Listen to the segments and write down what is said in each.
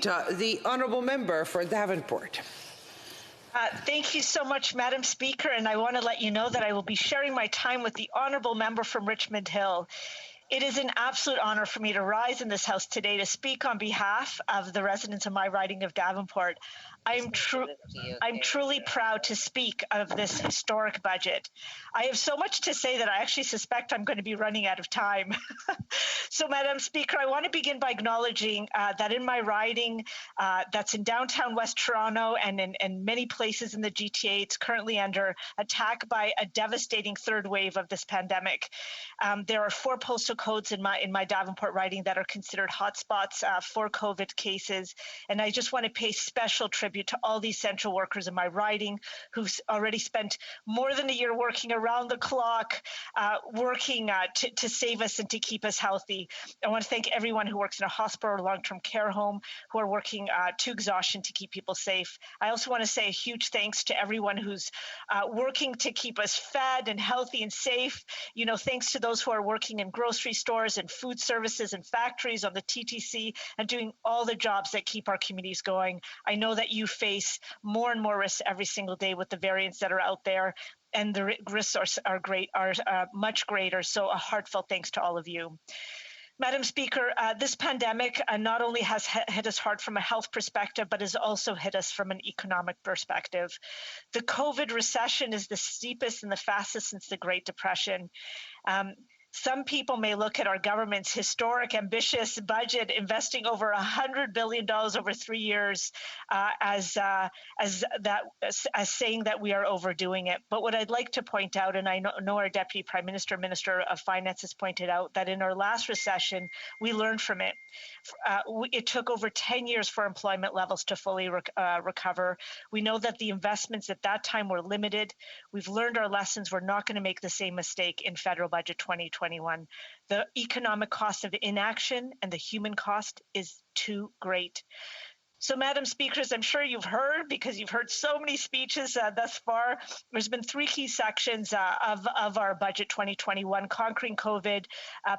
the honourable member for Davenport. Thank you so much, Madam Speaker, and I want to let you know that I will be sharing my time with the honourable member from Richmond Hill. It is an absolute honor for me to rise in this House today to speak on behalf of the residents of my riding of Davenport. I'm truly proud to speak of this historic budget. I have so much to say that I actually suspect I'm going to be running out of time. So, Madam Speaker, I want to begin by acknowledging that in my riding, that's in downtown West Toronto and in many places in the GTA, it's currently under attack by a devastating third wave of this pandemic. There are 4 postal codes in my Davenport riding that are considered hotspots for COVID cases, and I just want to pay special tribute to all the essential workers in my riding who've already spent more than a year working around the clock, working to save us and to keep us healthy. I want to thank everyone who works in a hospital or long-term care home who are working to exhaustion to keep people safe. I also want to say a huge thanks to everyone who's working to keep us fed and healthy and safe. You know, thanks to those who are working in grocery stores and food services and factories on the TTC and doing all the jobs that keep our communities going. I know that you face more and more risks every single day with the variants that are out there, and the risks are much greater. So a heartfelt thanks to all of you. Madam Speaker, this pandemic not only has hit us hard from a health perspective, but has also hit us from an economic perspective. The COVID recession is the steepest and the fastest since the Great Depression. Some people may look at our government's historic, ambitious budget, investing over $100 billion over 3 years, as saying that we are overdoing it. But what I'd like to point out, and I know our Deputy Prime Minister, Minister of Finance has pointed out, that in our last recession, we learned from it. It took over 10 years for employment levels to fully recover. We know that the investments at that time were limited. We've learned our lessons. We're not going to make the same mistake in federal budget 2021. The economic cost of inaction and the human cost is too great. So, Madam Speaker, as I'm sure you've heard, because you've heard so many speeches thus far, there's been 3 key sections of our budget 2021: conquering COVID,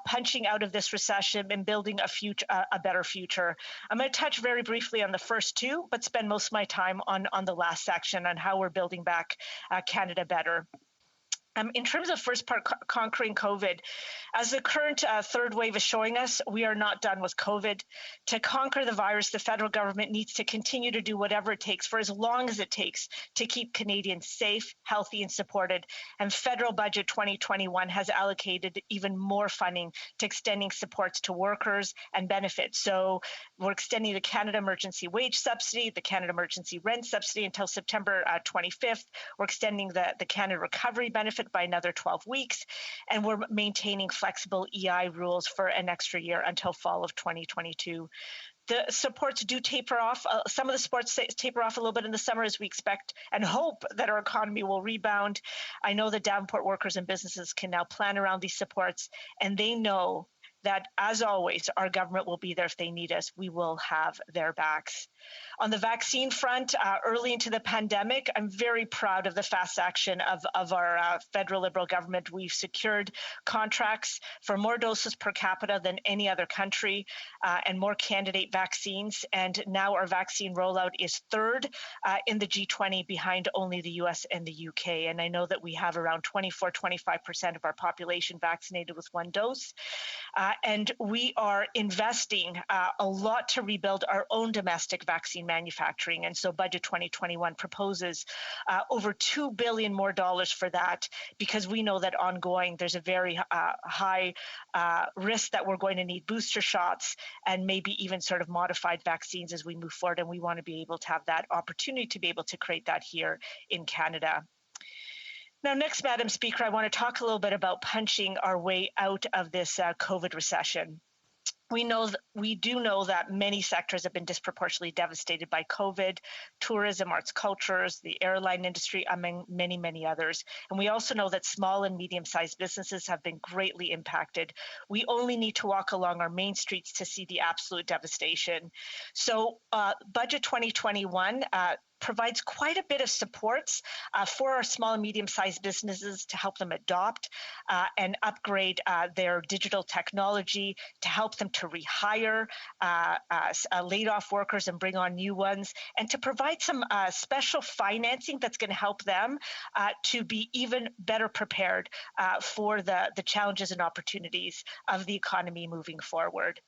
punching out of this recession, and building a better future. I'm going to touch very briefly on the first 2, but spend most of my time on the last section on how we're building back Canada better. In terms of first part, conquering COVID, as the current third wave is showing us, we are not done with COVID. To conquer the virus, the federal government needs to continue to do whatever it takes for as long as it takes to keep Canadians safe, healthy, and supported. And federal budget 2021 has allocated even more funding to extending supports to workers and benefits. So we're extending the Canada Emergency Wage Subsidy, the Canada Emergency Rent Subsidy until September 25th. We're extending the Canada Recovery Benefit by another 12 weeks, and we're maintaining flexible EI rules for an extra year until fall of 2022. The supports do taper off. Some of the supports taper off a little bit in the summer as we expect and hope that our economy will rebound. I know that Davenport workers and businesses can now plan around these supports, and they know that, as always, our government will be there if they need us. We will have their backs. On the vaccine front, early into the pandemic, I'm very proud of the fast action of our federal Liberal government. We've secured contracts for more doses per capita than any other country and more candidate vaccines. And now our vaccine rollout is third in the G20 behind only the US and the UK. And I know that we have around 25% of our population vaccinated with 1 dose. And we are investing a lot to rebuild our own domestic vaccine manufacturing. And so Budget 2021 proposes over $2 billion more for that, because we know that ongoing there's a very high risk that we're going to need booster shots and maybe even sort of modified vaccines as we move forward. And we want to be able to have that opportunity to be able to create that here in Canada. Now, next, Madam Speaker, I want to talk a little bit about punching our way out of this COVID recession. We do know that many sectors have been disproportionately devastated by COVID: tourism, arts, cultures, the airline industry, among many, many others. And we also know that small and medium-sized businesses have been greatly impacted. We only need to walk along our main streets to see the absolute devastation. So Budget 2021 provides quite a bit of supports for our small and medium-sized businesses to help them adopt and upgrade their digital technology, to help them to rehire laid off workers and bring on new ones, and to provide some special financing that's going to help them to be even better prepared for the challenges and opportunities of the economy moving forward.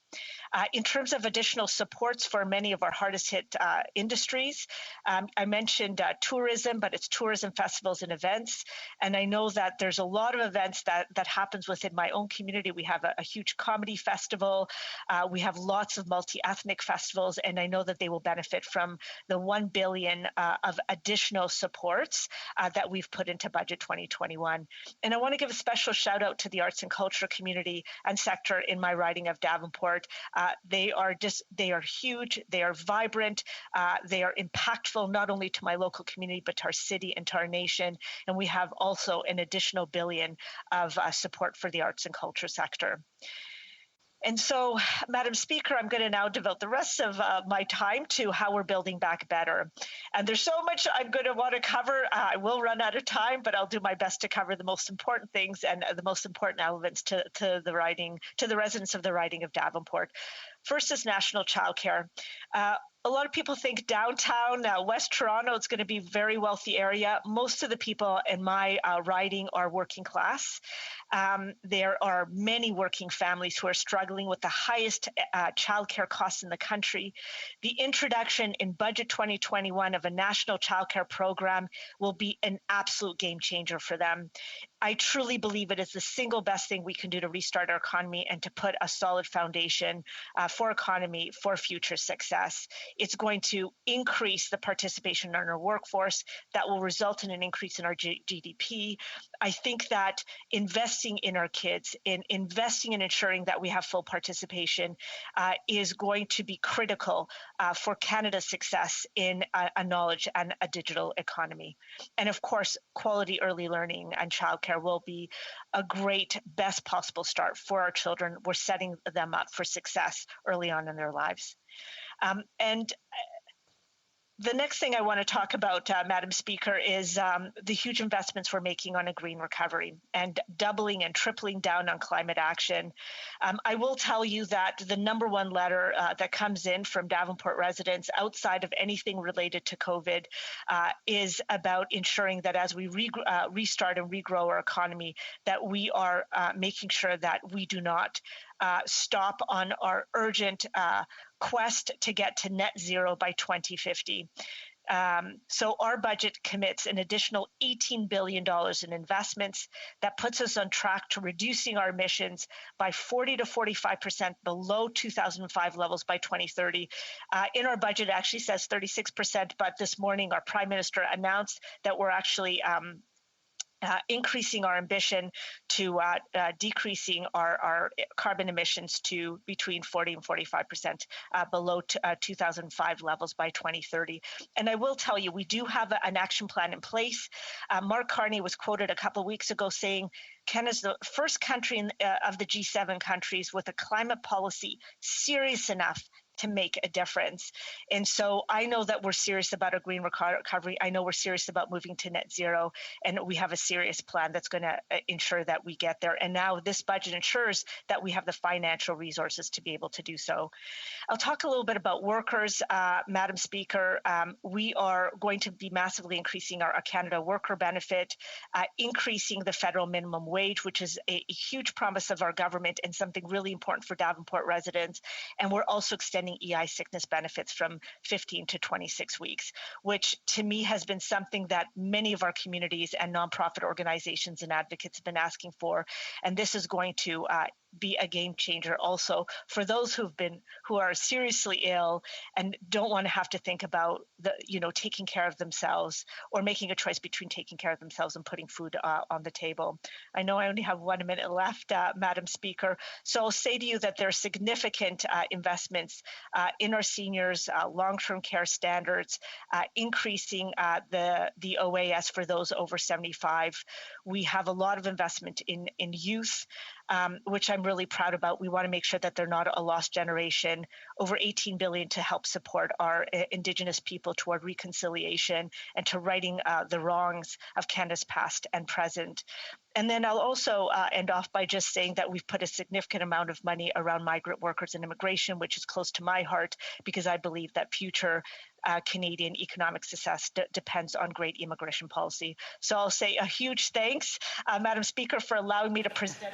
In terms of additional supports for many of our hardest hit industries, I mentioned tourism, but it's tourism festivals and events. And I know that there's a lot of events that happens within my own community. We have a huge comedy festival. We have lots of multi-ethnic festivals, and I know that they will benefit from the $1 billion of additional supports that we've put into Budget 2021. And I want to give a special shout out to the arts and culture community and sector in my riding of Davenport. They are huge, they are vibrant, they are impactful not only to my local community, but to our city and to our nation. And we have also an additional $1 billion of support for the arts and culture sector. And so, Madam Speaker, I'm going to now devote the rest of my time to how we're building back better. And there's so much I'm going to want to cover. I will run out of time, but I'll do my best to cover the most important things and the most important elements to the residents of the riding of Davenport. First is National Childcare. A lot of people think downtown, West Toronto, it's going to be a very wealthy area. Most of the people in my riding are working class. There are many working families who are struggling with the highest childcare costs in the country. The introduction in Budget 2021 of a national childcare program will be an absolute game changer for them. I truly believe it is the single best thing we can do to restart our economy and to put a solid foundation for economy for future success. It's going to increase the participation in our workforce. That will result in an increase in our GDP. I think that investing in our kids, in investing in ensuring that we have full participation is going to be critical for Canada's success in a knowledge and a digital economy. And of course, quality early learning and childcare will be a great, best possible start for our children. We're setting them up for success early on in their lives. And the next thing I want to talk about, Madam Speaker, is the huge investments we're making on a green recovery and doubling and tripling down on climate action. I will tell you that the number one letter that comes in from Davenport residents outside of anything related to COVID is about ensuring that as we restart and regrow our economy, that we are making sure that we do not stop on our urgent quest to get to net zero by 2050. So our budget commits an additional $18 billion in investments that puts us on track to reducing our emissions by 40 to 45% below 2005 levels by 2030. In our budget, it actually says 36%, but this morning our Prime Minister announced that we're actually increasing our ambition to decreasing our carbon emissions to between 40 and 45% below 2005 levels by 2030. And I will tell you, we do have an action plan in place. Mark Carney was quoted a couple of weeks ago saying, Canada's the first country of the G7 countries with a climate policy serious enough to make a difference. And so I know that we're serious about a green recovery. I know we're serious about moving to net zero, and we have a serious plan that's going to ensure that we get there. And now this budget ensures that we have the financial resources to be able to do so. I'll talk a little bit about workers, Madam Speaker. We are going to be massively increasing our Canada worker benefit, increasing the federal minimum wage, which is a huge promise of our government and something really important for Davenport residents. And we're also extending EI sickness benefits from 15 to 26 weeks, which to me has been something that many of our communities and nonprofit organizations and advocates have been asking for. And this is going to be a game changer also for those who are seriously ill and don't want to have to think about taking care of themselves or making a choice between taking care of themselves and putting food on the table. I know I only have 1 minute left, Madam Speaker, so I'll say to you that there are significant investments in our seniors, long-term care standards, increasing the OAS for those over 75. We have a lot of investment in youth. which I'm really proud about. We want to make sure that they're not a lost generation. Over $18 billion to help support our Indigenous people toward reconciliation and to righting the wrongs of Canada's past and present. And then I'll also end off by just saying that we've put a significant amount of money around migrant workers and immigration, which is close to my heart because I believe that future Canadian economic success depends on great immigration policy. So I'll say a huge thanks, Madam Speaker, for allowing me to present